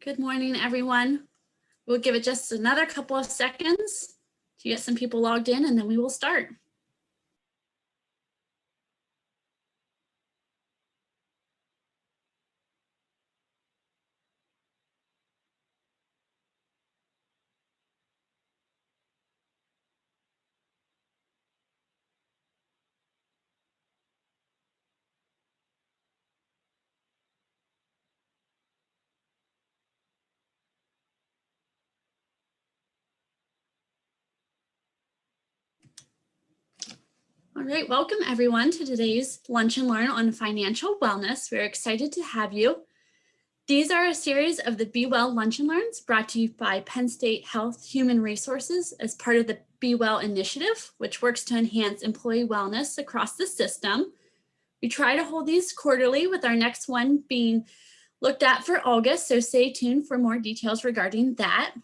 Good morning, everyone. We'll give it just another couple of seconds to get some people logged in, and then we will start. All right, welcome everyone to today's Lunch and Learn on Financial Wellness. We're excited to have you. These are a series of the BeWell Lunch and Learns brought to you by Penn State Health Human Resources as part of the BeWell initiative, which works to enhance employee wellness across the system. We try to hold these quarterly, with our next one being looked at for August, so stay tuned for more details regarding that.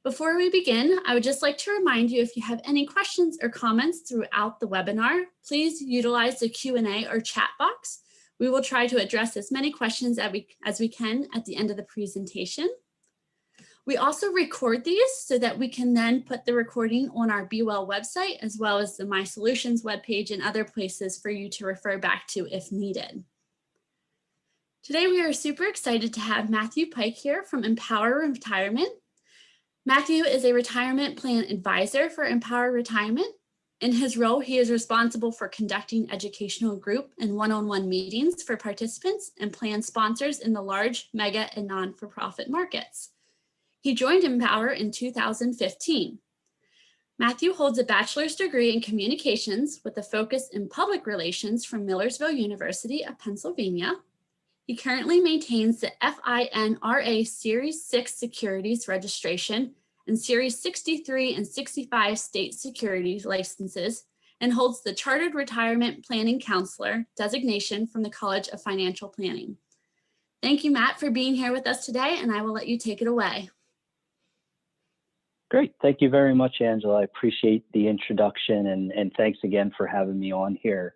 Before we begin, I would just like to remind you, if you have any questions or comments throughout the webinar, please utilize the Q&A or chat box. We will try to address as many questions as we can at the end of the presentation. We also record these so that we can then put the recording on our BeWell website, as well as the My Solutions webpage and other places for you to refer back to if needed. Today, we are super excited to have Matthew Pike here from Empower Retirement. Matthew is a retirement plan advisor for Empower Retirement. In his role, he is responsible for conducting educational group and one-on-one meetings for participants and plan sponsors in the large, mega, and non-for-profit markets. He joined Empower in 2015. Matthew holds a bachelor's degree in communications with a focus in public relations from Millersville University of Pennsylvania. He currently maintains the FINRA Series 6 securities registration and Series 63 and 65 state securities licenses, and holds the Chartered Retirement Planning Counselor designation from the College of Financial Planning. Thank you, Matt, for being here with us today, and I will let you take it away. Great. Thank you very much, Angela. I appreciate the introduction, and thanks again for having me on here.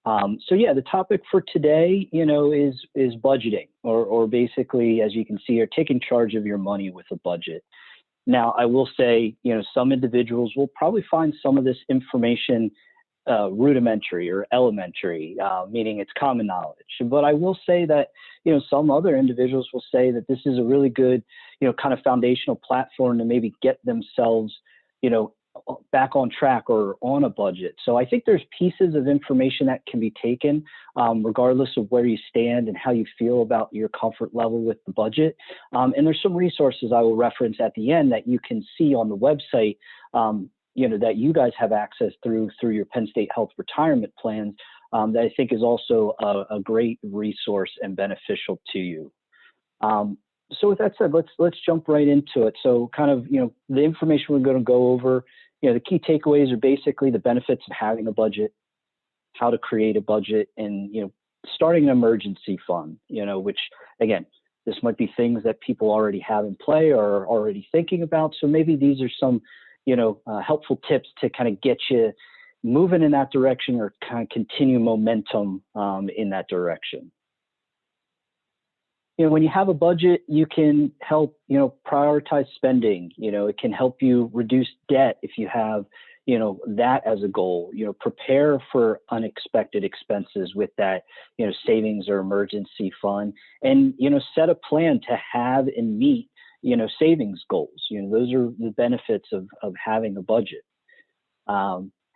So yeah, the topic for today, is budgeting, or basically, as you can see, you're taking charge of your money with a budget. Now, I will say, some individuals will probably find some of this information rudimentary or elementary, meaning it's common knowledge. But I will say that, some other individuals will say that this is a really good, kind of foundational platform to maybe get themselves, back on track or on a budget. So I think there's pieces of information that can be taken regardless of where you stand and how you feel about your comfort level with the budget. And there's some resources I will reference at the end that you can see on the website, that you guys have access through your Penn State Health retirement plans that I think is also a great resource and beneficial to you. So with that said, let's jump right into it. So kind of, the information we're going to go over, the key takeaways are basically the benefits of having a budget, how to create a budget, and, starting an emergency fund, which again, this might be things that people already have in play or are already thinking about. So maybe these are some, helpful tips to kind of get you moving in that direction or kind of continue momentum in that direction. When you have a budget, you can help, prioritize spending. It can help you reduce debt if you have, that as a goal. Prepare for unexpected expenses with that, savings or emergency fund, and, set a plan to have and meet, savings goals. Those are the benefits of having a budget.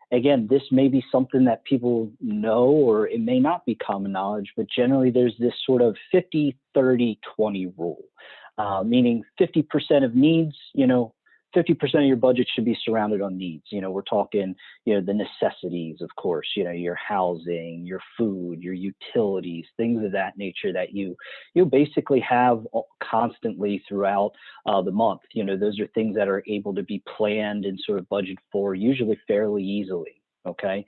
Again, this may be something that people know, or it may not be common knowledge, but generally there's this sort of 50-30-20 rule, meaning 50% of needs, 50% of your budget should be surrounded on needs. We're talking, the necessities, of course, your housing, your food, your utilities, things of that nature that you basically have constantly throughout the month. Those are things that are able to be planned and sort of budgeted for usually fairly easily. Okay.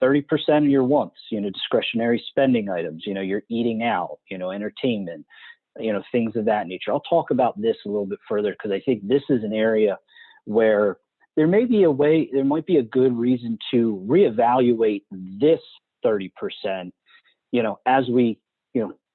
30% of your wants, discretionary spending items, you're eating out, entertainment, things of that nature. I'll talk about this a little bit further because I think this is an area where there might be a good reason to reevaluate this 30%, as we,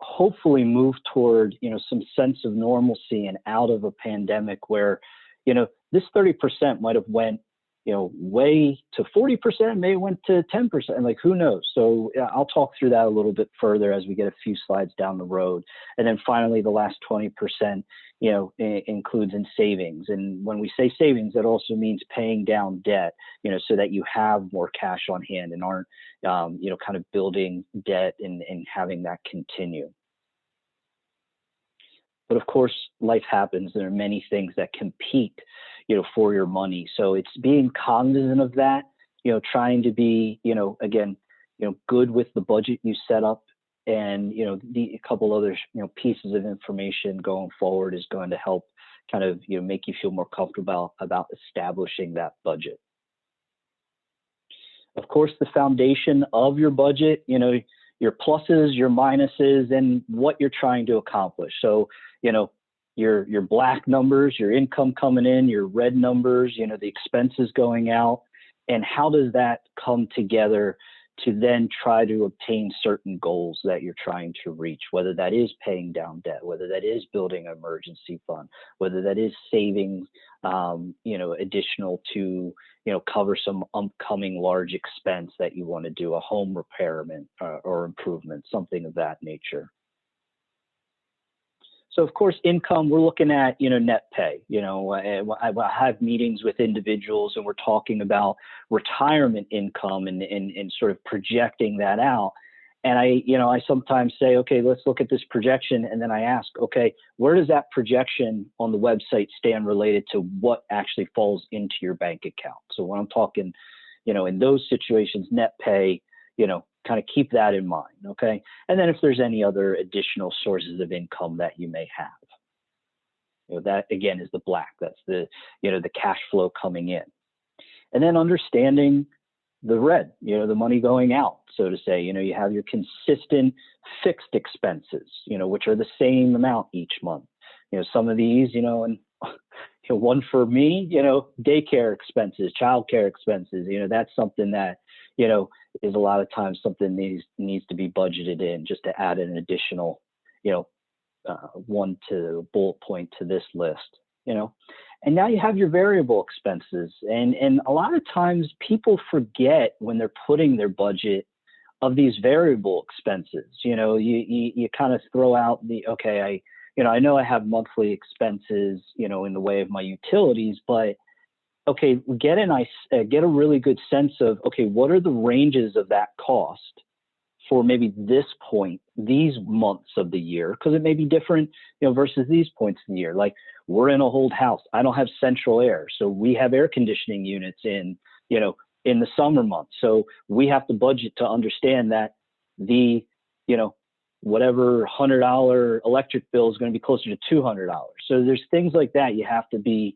hopefully move toward, some sense of normalcy and out of a pandemic where, this 30% might have went, way to 40%, maybe went to 10%, like who knows? So I'll talk through that a little bit further as we get a few slides down the road. And then finally, the last 20%, includes in savings. And when we say savings, that also means paying down debt, so that you have more cash on hand and aren't, kind of building debt and having that continue. But of course, life happens. There are many things that compete, for your money. So it's being cognizant of that, trying to be, again, good with the budget you set up. And, a couple other, pieces of information going forward is going to help kind of, make you feel more comfortable about establishing that budget. Of course, the foundation of your budget, your pluses, your minuses, and what you're trying to accomplish. So, your black numbers, your income coming in, your red numbers, the expenses going out, and how does that come together to then try to obtain certain goals that you're trying to reach, whether that is paying down debt, whether that is building an emergency fund, whether that is saving, additional to, cover some upcoming large expense that you want to do, a home repairment or improvement, something of that nature. So of course, income, we're looking at, net pay. I have meetings with individuals and we're talking about retirement income and sort of projecting that out. And I sometimes say, okay, let's look at this projection. And then I ask, okay, where does that projection on the website stand related to what actually falls into your bank account? So when I'm talking, in those situations, net pay, kind of keep that in mind, okay? And then if there's any other additional sources of income that you may have, that again is the black. That's the, the cash flow coming in. And then understanding the red, the money going out, so to say. You have your consistent fixed expenses, which are the same amount each month. Some of these, and one for me, daycare expenses, childcare expenses, that's something that, is a lot of times something needs to be budgeted in just to add an additional, one to bullet point to this list, And now you have your variable expenses. And a lot of times people forget when they're putting their budget of these variable expenses. You kind of throw out okay, I know I have monthly expenses, in the way of my utilities, but okay, get a really good sense of, okay, what are the ranges of that cost for maybe this point, these months of the year, because it may be different, versus these points in the year. Like we're in a old house. I don't have central air. So we have air conditioning units in the summer months. So we have to budget to understand that the, whatever $100 electric bill is going to be closer to $200. So there's things like that you have to be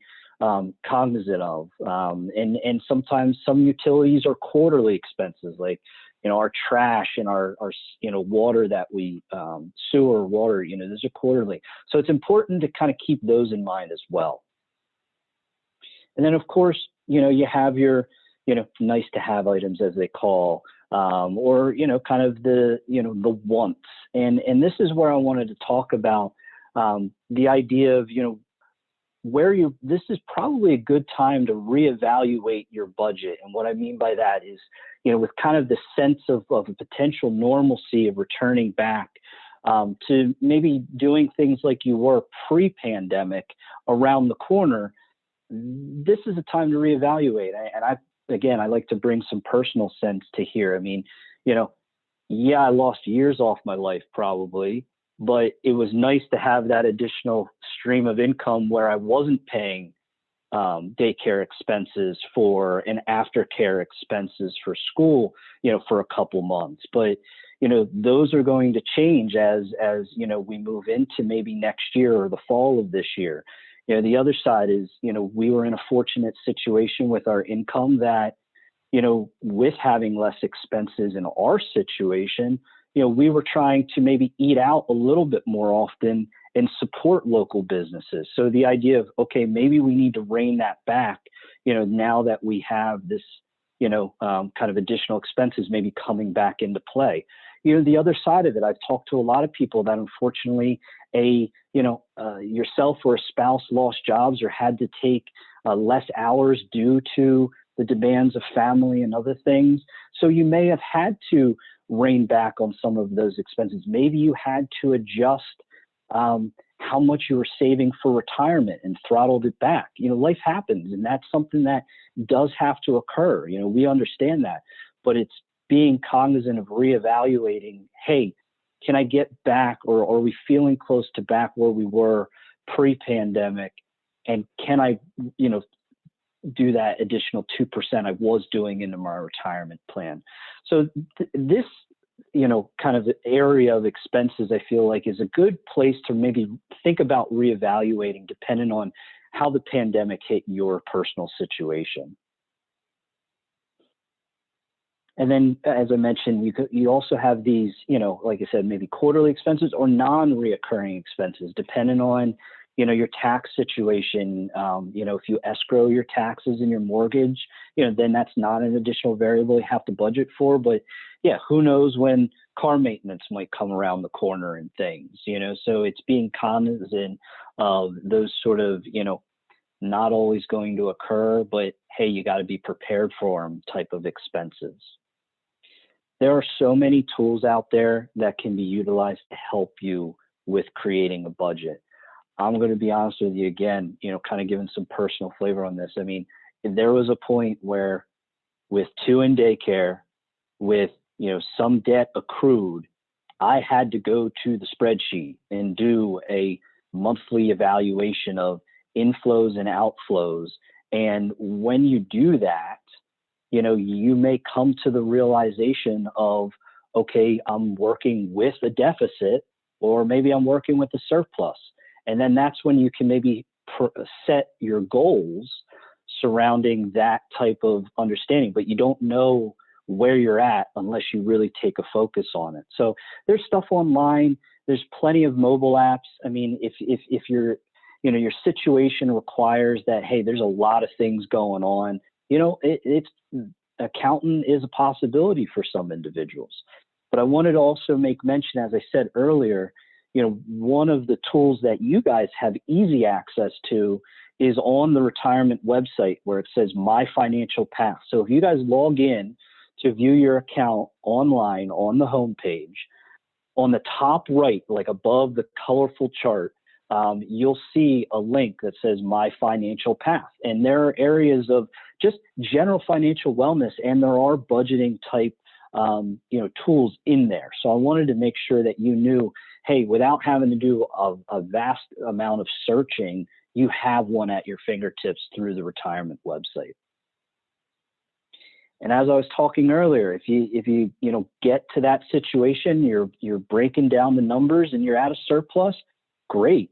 cognizant of. And sometimes some utilities are quarterly expenses, like, our trash and our water that we, sewer water, those are quarterly. So it's important to kind of keep those in mind as well. And then of course, you have your, nice to have items as they call, or, kind of the, the wants. And this is where I wanted to talk about the idea of, this is probably a good time to reevaluate your budget. And what I mean by that is, with kind of the sense of a potential normalcy of returning back to maybe doing things like you were pre-pandemic around the corner, this is a time to reevaluate. And I like to bring some personal sense to here. I mean, I lost years off my life probably, but it was nice to have that additional stream of income where I wasn't paying daycare expenses for and aftercare expenses for school, for a couple months. But, those are going to change as we move into maybe next year or the fall of this year. The other side is, we were in a fortunate situation with our income that, with having less expenses in our situation, we were trying to maybe eat out a little bit more often and support local businesses. So the idea of, okay, maybe we need to rein that back, now that we have this, kind of additional expenses maybe coming back into play. The other side of it, I've talked to a lot of people that unfortunately yourself or a spouse lost jobs or had to take less hours due to the demands of family and other things. So you may have had to rein back on some of those expenses. Maybe you had to adjust how much you were saving for retirement and throttled it back. Life happens, and that's something that does have to occur. We understand that, but it's being cognizant of reevaluating, hey, can I get back, or are we feeling close to back where we were pre-pandemic? And can I, do that additional 2% I was doing into my retirement plan? So this, kind of area of expenses, I feel like is a good place to maybe think about reevaluating depending on how the pandemic hit your personal situation. And then, as I mentioned, you also have these, like I said, maybe quarterly expenses or non-reoccurring expenses, depending on, your tax situation. If you escrow your taxes and your mortgage, then that's not an additional variable you have to budget for. But yeah, who knows when car maintenance might come around the corner and things, so it's being cognizant of those sort of, not always going to occur, but hey, you got to be prepared for them type of expenses. There are so many tools out there that can be utilized to help you with creating a budget. I'm going to be honest with you again, kind of giving some personal flavor on this. I mean, there was a point where with 2 in daycare, with, some debt accrued, I had to go to the spreadsheet and do a monthly evaluation of inflows and outflows. And when you do that, you may come to the realization of, okay, I'm working with a deficit, or maybe I'm working with a surplus. And then that's when you can maybe set your goals surrounding that type of understanding, but you don't know where you're at unless you really take a focus on it. So there's stuff online. There's plenty of mobile apps. I mean, if you're, your situation requires that, hey, there's a lot of things going on, it's accountant is a possibility for some individuals. But I wanted to also make mention, as I said earlier, one of the tools that you guys have easy access to is on the retirement website where it says My Financial Path. So if you guys log in to view your account online on the homepage, on the top right, like above the colorful chart, you'll see a link that says My Financial Path. And there are areas of just general financial wellness, and there are budgeting type tools in there. So I wanted to make sure that you knew, hey, without having to do a vast amount of searching, you have one at your fingertips through the retirement website. And as I was talking earlier, if you get to that situation, you're breaking down the numbers and you're at a surplus, great.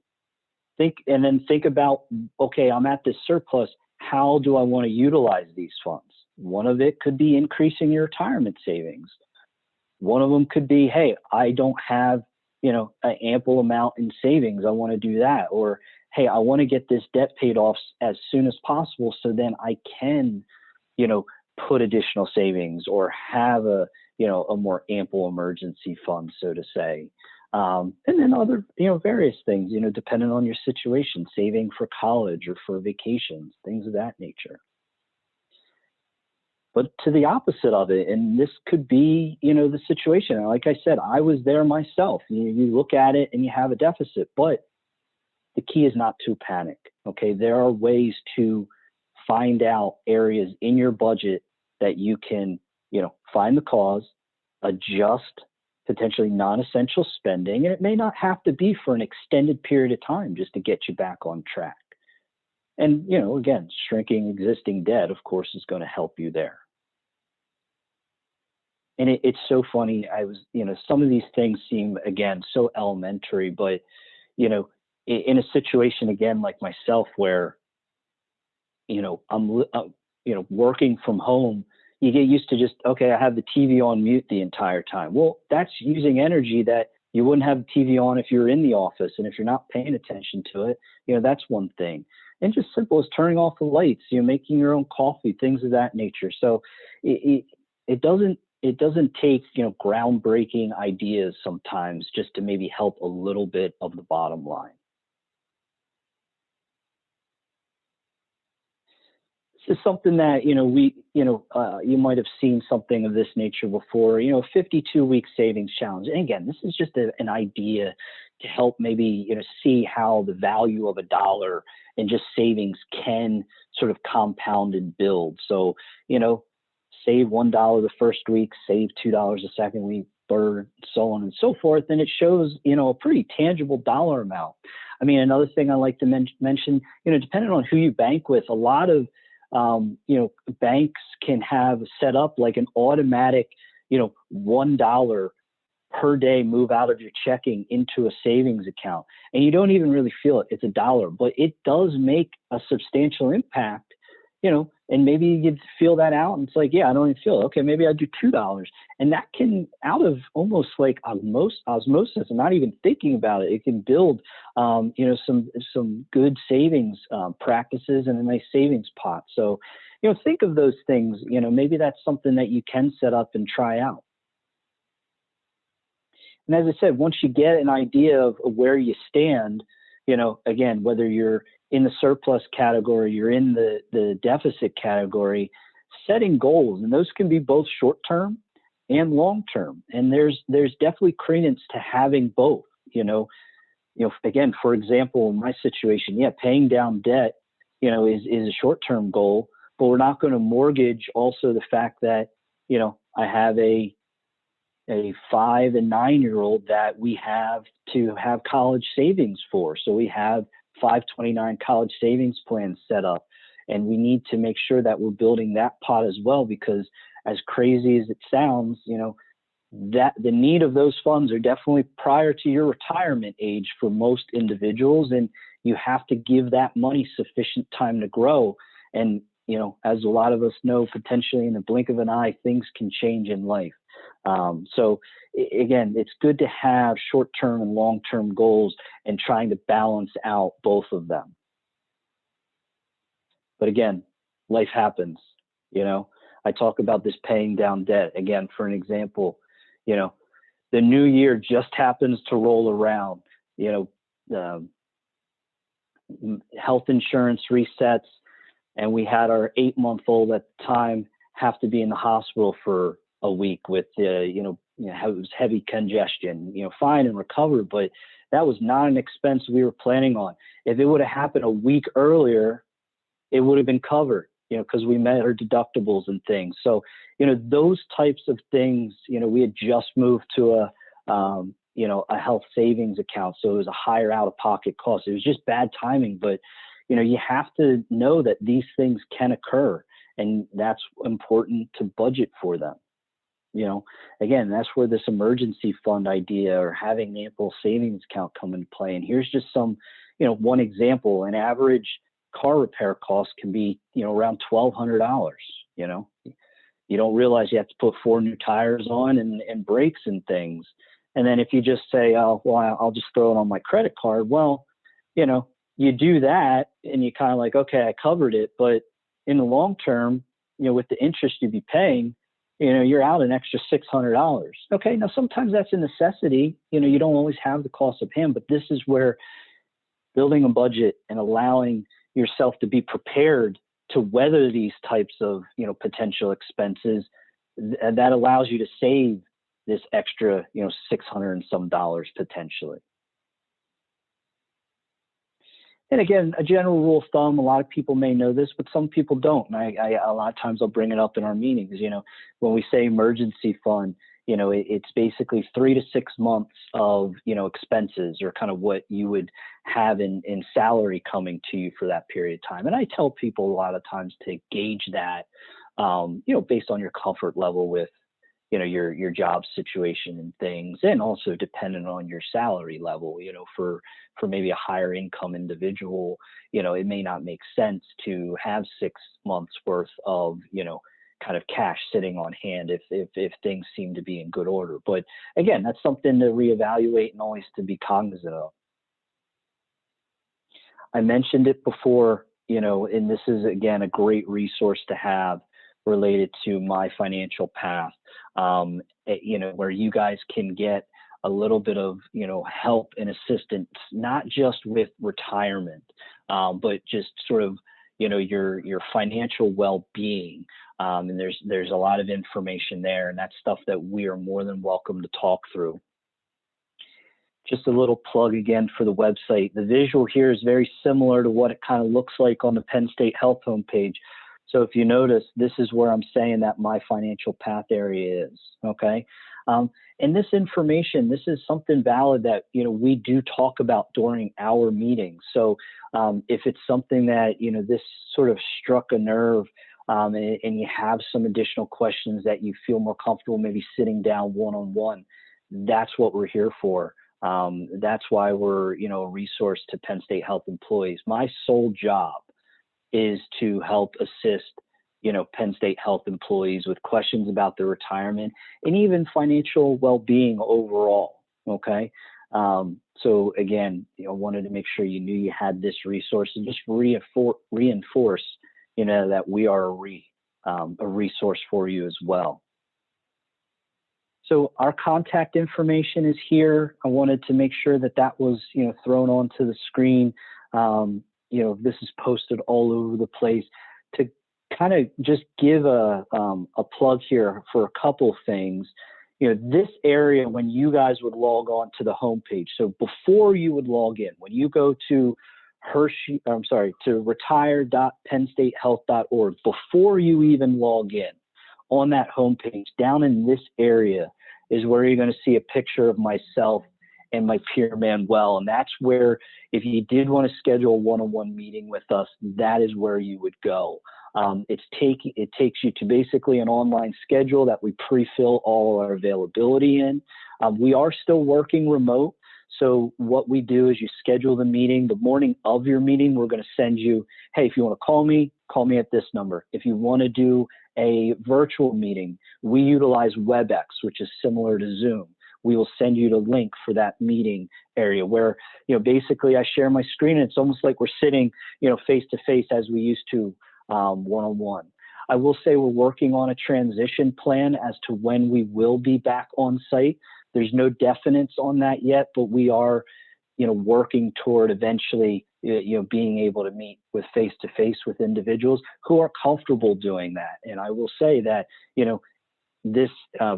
Think about, okay, I'm at this surplus. How do I want to utilize these funds? One of it could be increasing your retirement savings. One of them could be, hey, I don't have, an ample amount in savings. I want to do that. Or, hey, I want to get this debt paid off as soon as possible so then I can, put additional savings or have a more ample emergency fund, so to say. And then other, various things, depending on your situation, saving for college or for vacations, things of that nature. But to the opposite of it, and this could be, the situation. And like I said, I was there myself. You look at it and you have a deficit, but the key is not to panic. Okay, there are ways to find out areas in your budget that you can, find the cause, adjust potentially non-essential spending, and it may not have to be for an extended period of time just to get you back on track. And, again, shrinking existing debt, of course, is going to help you there. And it's so funny. Some of these things seem, again, so elementary, but, in a situation, again, like myself, where, I'm working from home, you get used to just, okay, I have the TV on mute the entire time. Well, that's using energy that you wouldn't have the TV on if you were in the office. And if you're not paying attention to it, that's one thing. and just simple as turning off the lights, making your own coffee, things of that nature. So it doesn't take, groundbreaking ideas sometimes just to maybe help a little bit of the bottom line. This is something that, you might have seen something of this nature before, 52-week savings challenge. And again, this is just an idea to help maybe, see how the value of a dollar and just savings can sort of compound and build. So, save $1 the first week, save $2 the second week, third, so on and so forth. And it shows, a pretty tangible dollar amount. I mean, another thing I like to mention, depending on who you bank with, a lot of banks can have set up like an automatic, $1 per day move out of your checking into a savings account. And you don't even really feel it. It's a dollar, but it does make a substantial impact, and maybe you feel that out and it's like, yeah, I don't even feel it. Okay, maybe I do $2. And that can, out of almost like osmosis and not even thinking about it, it can build, some good savings practices and a nice savings pot. So, think of those things, maybe that's something that you can set up and try out. And as I said, once you get an idea of where you stand, again, whether you're in the surplus category, you're in the deficit category, setting goals, and those can be both short-term and long-term. And there's definitely credence to having both, again, for example, in my situation, paying down debt, is a short-term goal, but we're not going to mortgage also the fact that, I have a 5 and 9-year-old that we have to have college savings for. So we have 529 college savings plans set up, and we need to make sure that we're building that pot as well, because as crazy as it sounds, that the need of those funds are definitely prior to your retirement age for most individuals, and you have to give that money sufficient time to grow. And as a lot of us know, potentially in the blink of an eye, things can change in life. So again, it's good to have short-term and long-term goals and trying to balance out both of them. But again, life happens, I talk about this paying down debt again, for an example, the new year just happens to roll around, health insurance resets, and we had our 8-month-old at the time have to be in the hospital for a week with, it was heavy congestion, fine and recovered, but that was not an expense we were planning on. If it would have happened a week earlier, it would have been covered, because we met our deductibles and things. So, those types of things, we had just moved to a health savings account. So it was a higher out-of-pocket cost. It was just bad timing, but, you have to know that these things can occur, and that's important to budget for them. Again, that's where this emergency fund idea or having an ample savings account come into play. And here's just some, one example. An average car repair cost can be, around $1,200. You don't realize you have to put 4 new tires on and brakes and things. And then if you just say, oh, well, I'll just throw it on my credit card. Well, you do that and you kind of like, okay, I covered it. But in the long term, with the interest you'd be paying, you're out an extra $600. Okay, now sometimes that's a necessity. You don't always have the cost of hand, but this is where building a budget and allowing yourself to be prepared to weather these types of, potential expenses, that allows you to save this extra, $600 and some dollars potentially. And again, a general rule of thumb, a lot of people may know this, but some people don't. And I a lot of times I'll bring it up in our meetings, when we say emergency fund, it's basically 3 to 6 months of, expenses, or kind of what you would have in salary coming to you for that period of time. And I tell people a lot of times to gauge that, based on your comfort level with, your job situation and things, and also dependent on your salary level, for maybe a higher income individual, it may not make sense to have 6 months worth of, kind of cash sitting on hand if things seem to be in good order. But again, that's something to reevaluate and always to be cognizant of. I mentioned it before, and this is, again, a great resource to have related to my financial path, where you guys can get a little bit of, help and assistance, not just with retirement, but just sort of, your financial well-being. And there's a lot of information there, and that's stuff that we are more than welcome to talk through. Just a little plug again for the website. The visual here is very similar to what it kind of looks like on the Penn State Health homepage. So if you notice, this is where I'm saying that my financial path area is, okay? And this information, this is something valid that, we do talk about during our meetings. So if it's something that, this sort of struck a nerve, and you have some additional questions that you feel more comfortable maybe sitting down one-on-one, that's what we're here for. That's why we're, a resource to Penn State Health employees. My sole job is to help assist, Penn State Health employees with questions about their retirement and even financial well-being overall. Okay. So again, wanted to make sure you knew you had this resource and just reinforce, that we are a resource for you as well. So our contact information is here. I wanted to make sure that that was, thrown onto the screen. This is posted all over the place to kind of just give a plug here for a couple things. This area, when you guys would log on to the homepage, so before you would log in, when you go to to retire.pennstatehealth.org, before you even log in, on that homepage, down in this area is where you're going to see a picture of myself and my peer Manuel. And that's where, if you did want to schedule a one-on-one meeting with us, that is where you would go. It takes you to basically an online schedule that we pre-fill all our availability in. We are still working remote. So what we do is you schedule the meeting. The morning of your meeting, we're going to send you, hey, if you want to call me at this number. If you want to do a virtual meeting, we utilize WebEx, which is similar to Zoom. We will send you the link for that meeting area where, basically I share my screen and it's almost like we're sitting, face to face as we used to one-on-one. I will say we're working on a transition plan as to when we will be back on site. There's no definites on that yet, but we are, working toward eventually, being able to meet with face-to-face with individuals who are comfortable doing that. And I will say that, this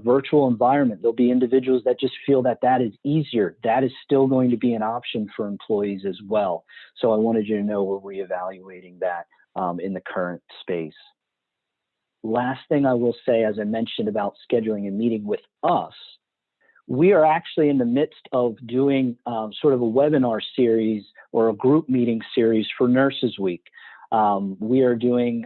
virtual environment, there'll be individuals that just feel that that is easier. That is still going to be an option for employees as well. So I wanted you to know we're reevaluating that in the current space. Last thing I will say, as I mentioned about scheduling a meeting with us, we are actually in the midst of doing sort of a webinar series or a group meeting series for Nurses Week. We are doing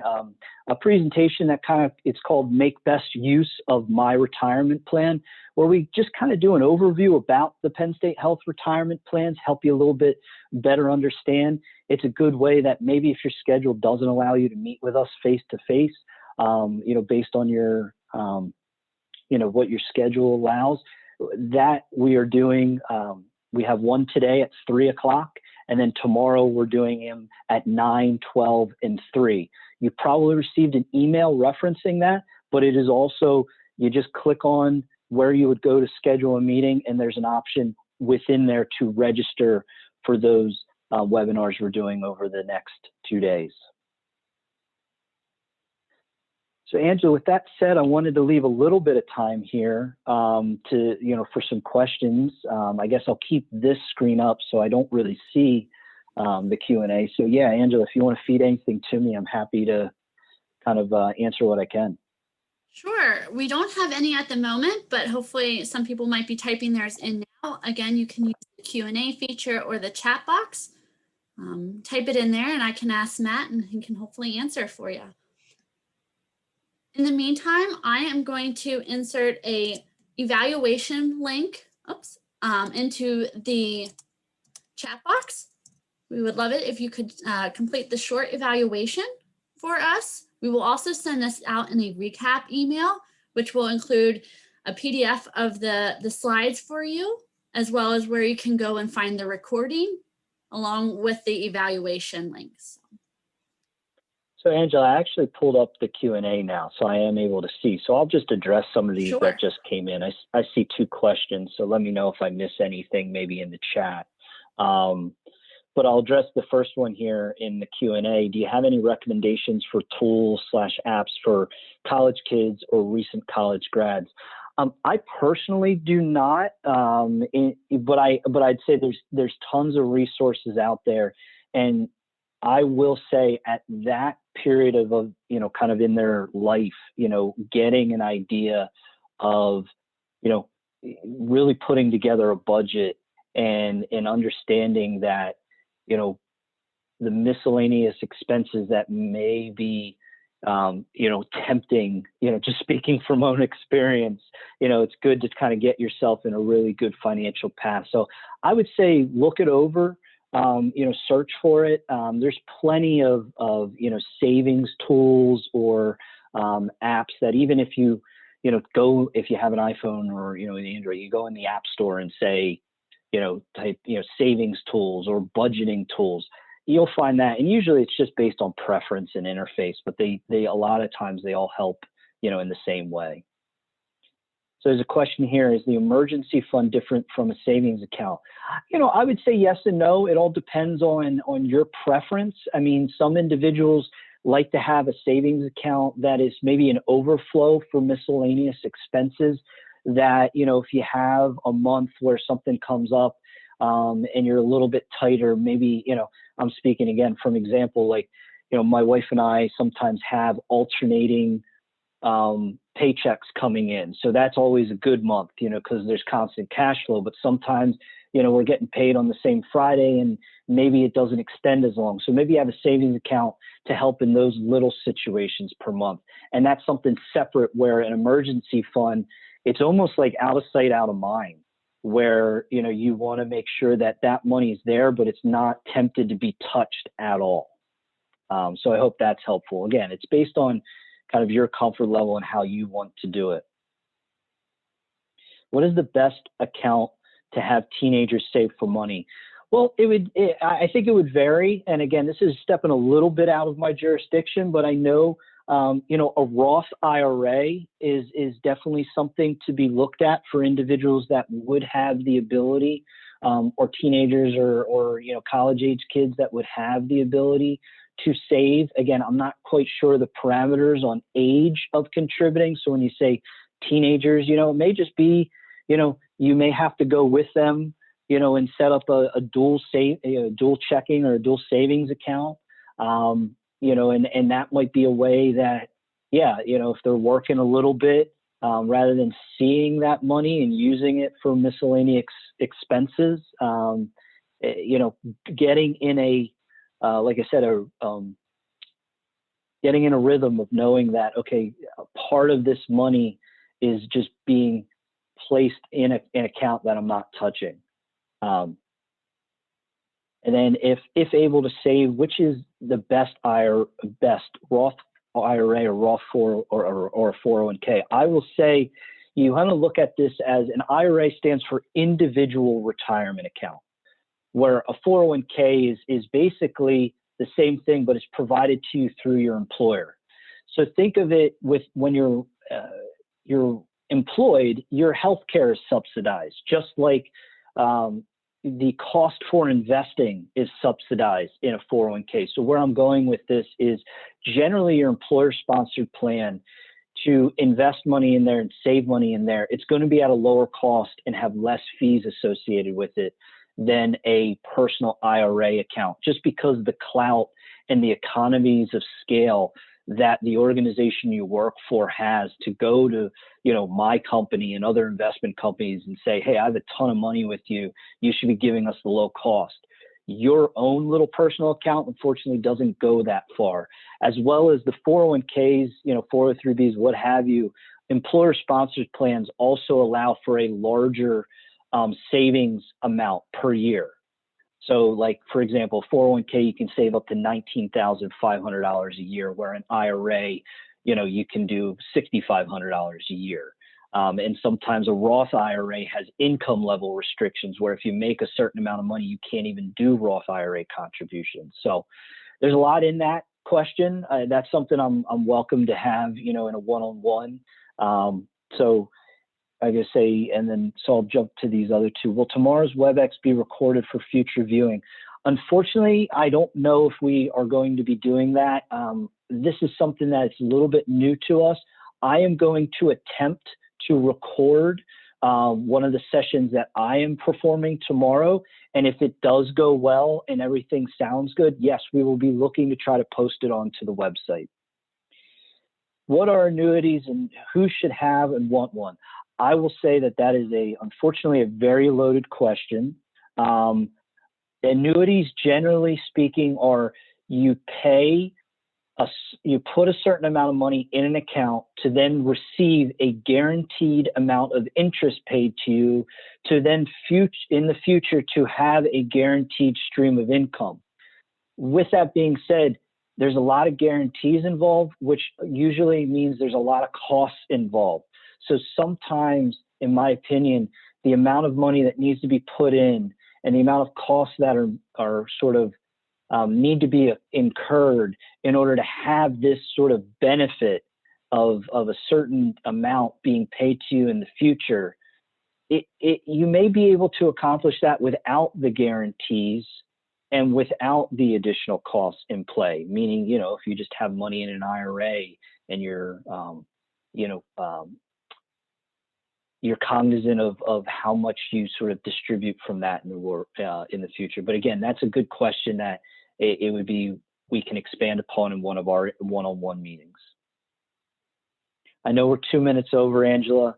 a presentation that it's called Make Best Use of My Retirement Plan, where we just kind of do an overview about the Penn State Health retirement plans, help you a little bit better understand. It's a good way that maybe if your schedule doesn't allow you to meet with us face to face, based on your, what your schedule allows, that we are doing. We have one today at 3 o'clock. And then tomorrow we're doing him at 9, 12, and 3. You probably received an email referencing that, but it is also, you just click on where you would go to schedule a meeting, and there's an option within there to register for those webinars we're doing over the next 2 days. So Angela, with that said, I wanted to leave a little bit of time here for some questions. I guess I'll keep this screen up so I don't really see the Q&A. So yeah, Angela, if you want to feed anything to me, I'm happy to kind of answer what I can. Sure. We don't have any at the moment, but hopefully some people might be typing theirs in now. Again, you can use the Q&A feature or the chat box. Type it in there and I can ask Matt and he can hopefully answer for you. In the meantime, I am going to insert a evaluation link into the chat box. We would love it if you could complete the short evaluation for us. We will also send this out in a recap email, which will include a PDF of the slides for you, as well as where you can go and find the recording along with the evaluation links. So Angela, I actually pulled up the Q&A now, so I am able to see. So I'll just address some of these that Sure. just came in. I see 2 questions, so let me know if I miss anything maybe in the chat. But I'll address the first one here in the Q&A. Do you have any recommendations for tools/apps for college kids or recent college grads? I personally do not, but I'd say there's tons of resources out there, and I will say at that period of kind of in their life, getting an idea of, really putting together a budget and understanding that, the miscellaneous expenses that may be, tempting, just speaking from own experience, it's good to kind of get yourself in a really good financial path. So I would say look it over, search for it. There's plenty of savings tools or apps that even if you, if you have an iPhone or, an Android, you go in the App Store and say, type, savings tools or budgeting tools, you'll find that. And usually it's just based on preference and interface, but they a lot of times they all help, in the same way. So there's a question here, is the emergency fund different from a savings account? I would say yes and no. It all depends on your preference. I mean, some individuals like to have a savings account that is maybe an overflow for miscellaneous expenses that, if you have a month where something comes up and you're a little bit tighter, maybe, I'm speaking again from example, like, my wife and I sometimes have alternating paychecks coming in. So that's always a good month, because there's constant cash flow. But sometimes, we're getting paid on the same Friday and maybe it doesn't extend as long. So maybe you have a savings account to help in those little situations per month. And that's something separate, where an emergency fund, it's almost like out of sight, out of mind, where, you want to make sure that that money is there, but it's not tempted to be touched at all. So I hope that's helpful. Again, it's based on kind of your comfort level and how you want to do it. What is the best account to have teenagers save for money? Well, I think it would vary. And again, this is stepping a little bit out of my jurisdiction, but I know, a Roth IRA is definitely something to be looked at for individuals that would have the ability, or teenagers or college age kids that would have the ability to save. Again, I'm not quite sure the parameters on age of contributing. So when you say teenagers, it may just be, you may have to go with them, and set up a dual checking or a dual savings account. And that might be a way that, if they're working a little bit, rather than seeing that money and using it for miscellaneous expenses, getting in a, like I said, getting in a rhythm of knowing that, okay, a part of this money is just being placed in an account that I'm not touching. And then if able to save, which is the best Roth IRA or Roth 4 or 401k? I will say you want to look at this as an IRA stands for individual retirement account, where a 401k is basically the same thing, but it's provided to you through your employer. So think of it with when you're employed, your health care is subsidized, just like the cost for investing is subsidized in a 401k. So where I'm going with this is generally your employer-sponsored plan to invest money in there and save money in there, it's going to be at a lower cost and have less fees associated with it than a personal IRA account, just because of the clout and the economies of scale that the organization you work for has to go to, my company and other investment companies and say, hey, I have a ton of money with you. You should be giving us the low cost. Your own little personal account, unfortunately, doesn't go that far, as well as the 401ks, 403bs, what have you. Employer-sponsored plans also allow for a larger savings amount per year. So like, for example, 401k, you can save up to $19,500 a year, where an IRA, you can do $6,500 a year. And sometimes a Roth IRA has income level restrictions, where if you make a certain amount of money, you can't even do Roth IRA contributions. So there's a lot in that. question, that's something I'm welcome to have, in a one-on-one. So I guess so I'll jump to these other two. Will tomorrow's WebEx be recorded for future viewing? Unfortunately, I don't know if we are going to be doing that. This is something that's a little bit new to us. I am going to attempt to record one of the sessions that I am performing tomorrow. And if it does go well and everything sounds good, yes, we will be looking to try to post it onto the website. What are annuities and who should have and want one? I will say that is unfortunately a very loaded question. Annuities, generally speaking, are you put a certain amount of money in an account to then receive a guaranteed amount of interest paid to you to then in the future to have a guaranteed stream of income. With that being said, there's a lot of guarantees involved, which usually means there's a lot of costs involved. So sometimes, in my opinion, the amount of money that needs to be put in and the amount of costs that are sort of need to be incurred in order to have this sort of benefit of a certain amount being paid to you in the future, you may be able to accomplish that without the guarantees and without the additional costs in play. Meaning, if you just have money in an IRA and you're cognizant of how much you sort of distribute from that in the future. But again, that's a good question that we can expand upon in one of our one-on-one meetings. I know we're 2 minutes over, Angela.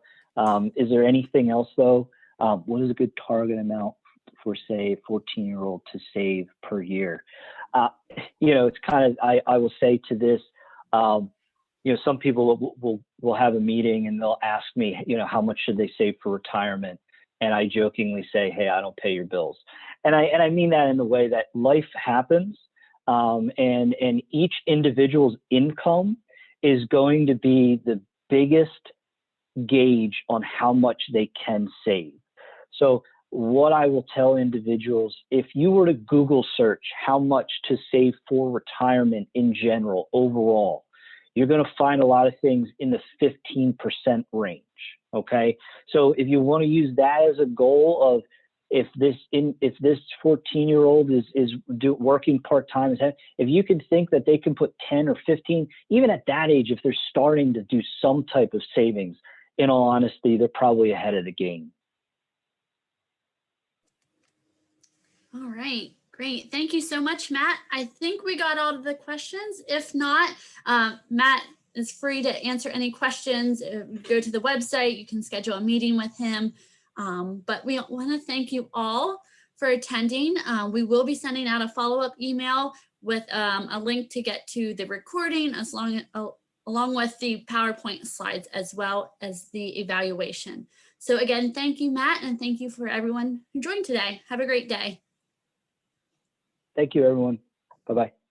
Is there anything else though? What is a good target amount for, say, a 14-year-old to save per year? It's kind of, I will say to this, some people will have a meeting and they'll ask me, how much should they save for retirement? And I jokingly say, hey, I don't pay your bills. And I mean that in the way that life happens, and each individual's income is going to be the biggest gauge on how much they can save. So what I will tell individuals, if you were to Google search how much to save for retirement in general, overall, you're going to find a lot of things in the 15% range. Okay. So if you want to use that as a goal of, if this 14-year-old is working part-time, if you can think that they can put 10 or 15, even at that age, if they're starting to do some type of savings, in all honesty, they're probably ahead of the game. All right, great. Thank you so much, Matt. I think we got all of the questions. If not, Matt is free to answer any questions. Go to the website, you can schedule a meeting with him. But we want to thank you all for attending. We will be sending out a follow-up email with a link to get to the recording, along with the PowerPoint slides, as well as the evaluation. So again, thank you, Matt, and thank you for everyone who joined today. Have a great day. Thank you, everyone. Bye-bye.